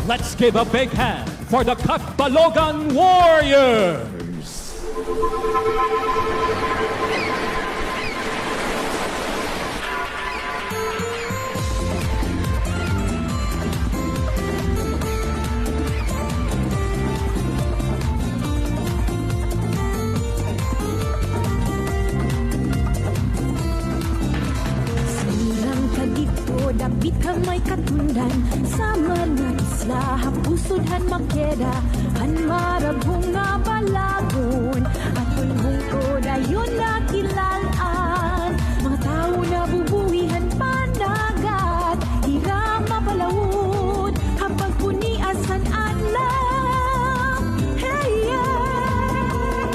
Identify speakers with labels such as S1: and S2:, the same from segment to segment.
S1: Let's give a big hand for the Catbalogan Warriors!
S2: Sirang kadito, dapit ka may katundan. Sa mga isla, hapusudhan makeda. Han marabong nga balagon. At tulbong ko dayon nakilalaan. Mga tao na bubuhihan panagat. Hirang mapalawon, kapag puniasan alam. Hey, yeah!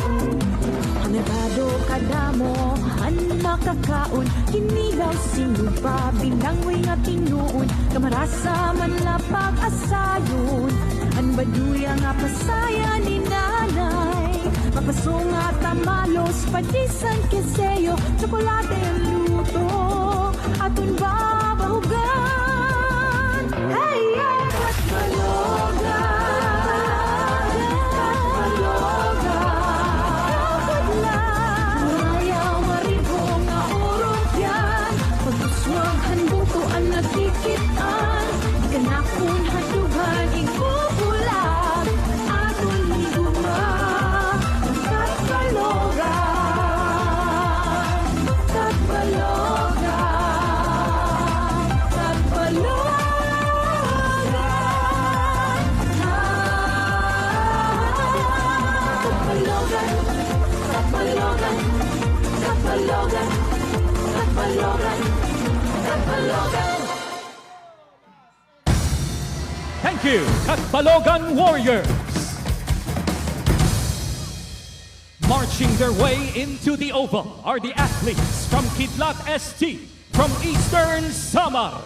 S2: Hanagado kadamo, han makakaon. Kinilaw sinuba, binangoy nga tinuon. Kamarasa man lapag asayon. An baduya nga pasaya ni nanay. Mapasunga tamalos, padisan keseyo. Tsokolate ang luto, atun babahugan. Hey, yeah! Nakikitan, kanakon hadugan, ikubulag, aton higuma, Catbalogan, Catbalogan, Catbalogan, Catbalogan, Catbalogan, Catbalogan, Catbalogan, Catbalogan.
S1: Thank you, Catbalogan Warriors! Marching their way into the oval are the athletes from Kidlat ST from Eastern Samar.